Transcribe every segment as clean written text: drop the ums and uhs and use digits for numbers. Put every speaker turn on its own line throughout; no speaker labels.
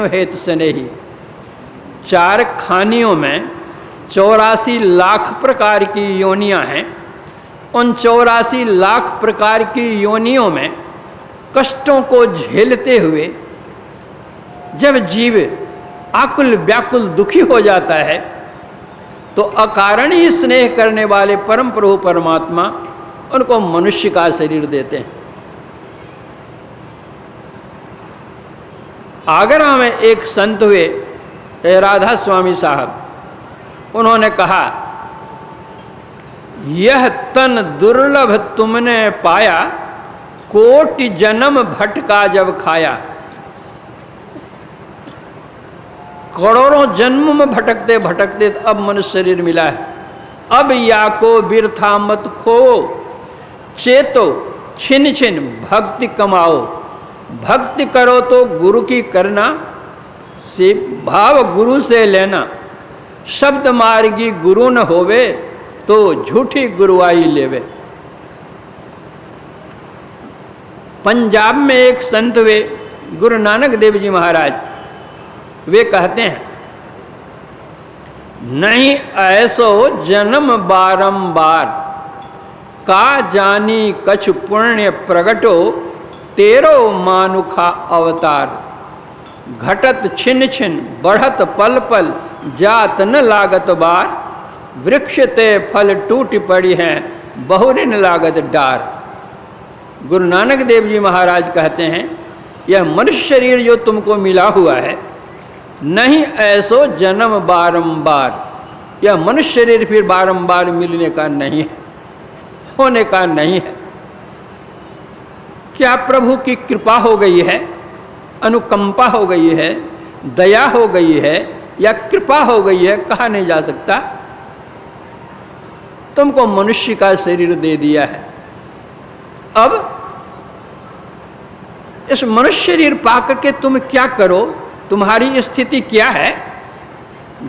हेतु स्नेही। चार खानियों में 84 लाख प्रकार की योनियां हैं। उन 84 लाख प्रकार की योनियों में कष्टों को झेलते हुए जब जीव आकुल व्याकुल दुखी हो जाता है तो अकारण ही स्नेह करने वाले परम प्रभु परमात्मा उनको मनुष्य का शरीर देते हैं। आगरा में एक संत हुए राधा स्वामी साहब, उन्होंने कहा, यह तन दुर्लभ तुमने पाया, कोटि जन्म भटका जब खाया। करोड़ों जन्म में भटकते भटकते अब मनुष्य शरीर मिला है। अब या को बिरथा मत खो, चेतो छिन छिन भक्ति कमाओ। भक्ति करो तो गुरु की करना, से भाव गुरु से लेना। शब्द मार्गी गुरु न होवे, तो झूठी गुरुआई लेवे। पंजाब में एक संत हुए गुरु नानक देव जी महाराज, वे कहते हैं, नहीं ऐसो जन्म बारंबार, का जानी कछ पुण्य प्रगटो, तेरो मानुखा अवतार। घटत छिन छिन बढ़त पल पल, जात न लागत बार। वृक्ष ते फल टूट पड़ी हैं, बहुरिन लागत डार। गुरु नानक देव जी महाराज कहते हैं, यह मनुष्य शरीर जो तुमको मिला हुआ है, नहीं ऐसो जन्म बारंबार, यह मनुष्य शरीर फिर बारंबार मिलने का नहीं है, होने का नहीं है। क्या प्रभु की कृपा हो गई है, अनुकंपा हो गई है, दया हो गई है, या कृपा हो गई है, कहा नहीं जा सकता। तुमको मनुष्य का शरीर दे दिया है। अब इस मनुष्य शरीर पाकर के तुम क्या करो, तुम्हारी स्थिति क्या है?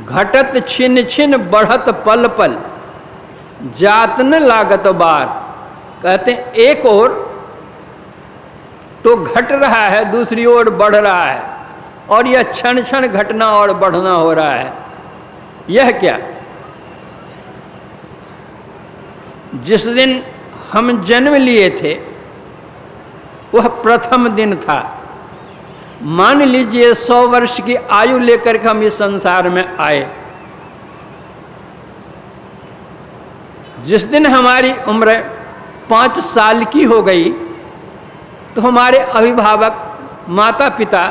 घटत छिन छिन बढ़त पल पल, जात न लागत बार। कहते हैं एक ओर तो घट रहा है, दूसरी ओर बढ़ रहा है, और यह क्षण क्षण घटना और बढ़ना हो रहा है। यह क्या? जिस दिन हम जन्म लिए थे वह प्रथम दिन था। मान लीजिए 100 वर्ष की आयु लेकर के हम इस संसार में आए। जिस दिन हमारी उम्र 5 साल की हो गई तो हमारे अभिभावक माता पिता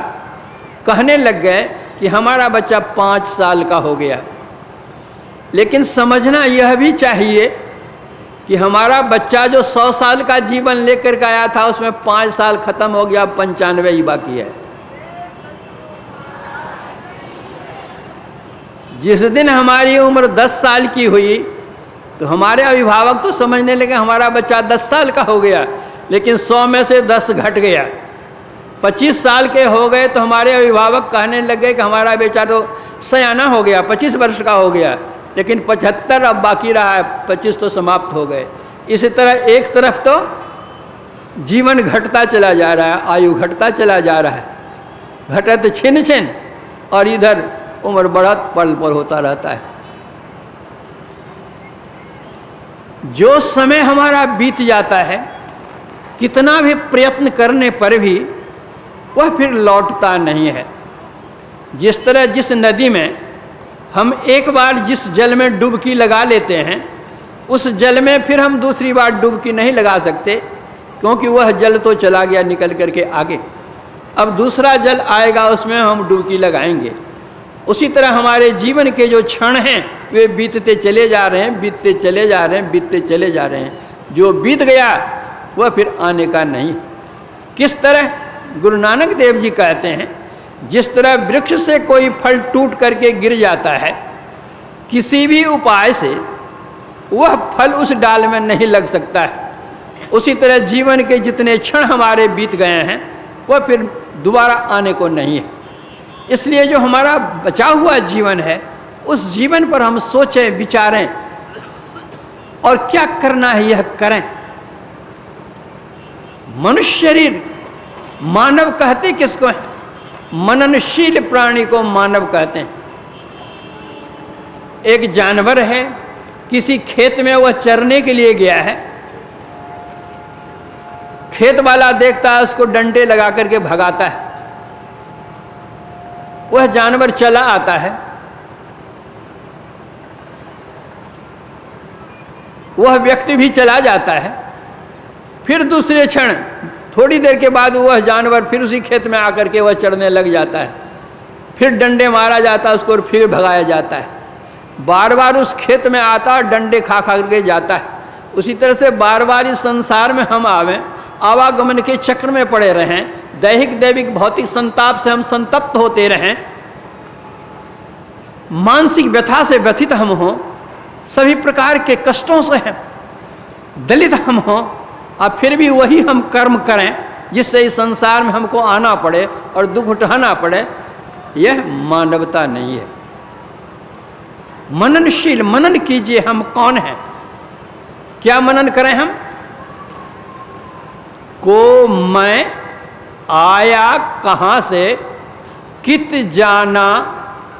कहने लग गए कि हमारा बच्चा 5 साल का हो गया। लेकिन समझना यह भी चाहिए कि हमारा बच्चा जो 100 साल का जीवन लेकर के आया था, उसमें 5 साल खत्म हो गया, 95 ही बाकी है। जिस दिन हमारी उम्र 10 साल की हुई तो हमारे अभिभावक तो समझने लगे हमारा बच्चा 10 साल का हो गया, लेकिन 100 में से 10 घट गया। 25 साल के हो गए तो हमारे अभिभावक कहने लगे कि हमारा बेटा तो सयाना हो गया, 25 वर्ष का हो गया, लेकिन 75 अब बाकी रहा है, 25 तो समाप्त हो गए। इसी तरह एक तरफ तो जीवन घटता चला जा रहा है, आयु घटता चला जा रहा है, घटत छिन छिन, और इधर उम्र बढ़त पल पल होता रहता है। जो समय हमारा बीत जाता है, कितना भी प्रयत्न करने पर भी वह फिर लौटता नहीं है। जिस तरह जिस नदी में हम एक बार जिस जल में डुबकी लगा लेते हैं, उस जल में फिर हम दूसरी बार डुबकी नहीं लगा सकते, क्योंकि वह जल तो चला गया निकल करके आगे। अब दूसरा जल आएगा, उसमें हम डुबकी लगाएंगे। उसी तरह हमारे जीवन के जो क्षण हैं वे बीतते चले जा रहे हैं, बीतते चले जा रहे हैं, बीतते चले जा रहे हैं। जो बीत गया वह फिर आने का नहीं। किस तरह? गुरु नानक देव जी कहते हैं, जिस तरह वृक्ष से कोई फल टूट करके गिर जाता है, किसी भी उपाय से वह फल उस डाल में नहीं लग सकता है, उसी तरह जीवन के जितने क्षण हमारे बीत गए हैं वह फिर दोबारा आने को नहीं है। इसलिए जो हमारा बचा हुआ जीवन है, उस जीवन पर हम सोचें, विचारें, और क्या करना है यह करें। मनुष्य शरीर, मानव कहते किसको है? मननशील प्राणी को मानव कहते हैं। एक जानवर है, किसी खेत में वह चरने के लिए गया है, खेत वाला देखता है उसको डंडे लगा करके भगाता है, वह जानवर चला आता है, वह व्यक्ति भी चला जाता है, फिर दूसरे क्षण थोड़ी देर के बाद वह जानवर फिर उसी खेत में आकर के वह चढ़ने लग जाता है, फिर डंडे मारा जाता है उसको और फिर भगाया जाता है, बार बार उस खेत में आता और डंडे खा खा करके जाता है। उसी तरह से बार बार इस संसार में हम आवागमन के चक्र में पड़े रहें, दैहिक दैविक भौतिक संताप से हम संतप्त होते रहें, मानसिक व्यथा से व्यथित हम हों, सभी प्रकार के कष्टों से हैं दलित हम हों, और फिर भी वही हम कर्म करें जिससे इस संसार में हमको आना पड़े और दुख उठाना पड़े, यह मानवता नहीं है। मननशील, मनन कीजिए हम कौन हैं, क्या मनन करें हम? को मैं आया कहाँ से, कित जाना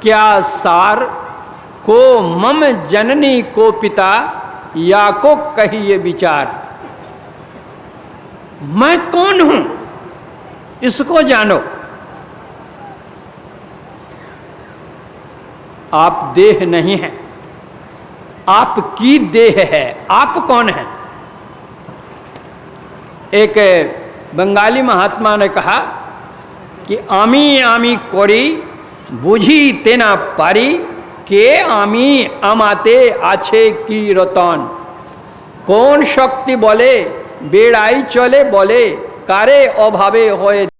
क्या सार, को मम जननी को पिता, या को कहिए विचार। मैं कौन हूं इसको जानो। आप देह नहीं हैं, आपकी देह है। आप कौन हैं? एक बंगाली महात्मा ने कहा कि आमी आमी कोरी बुझी तेना पारी, के आमी আমাতে আছে কি রতন। কোন শক্তি বলে বেড়াই চলে বলে, কারে অভাবে হয়ে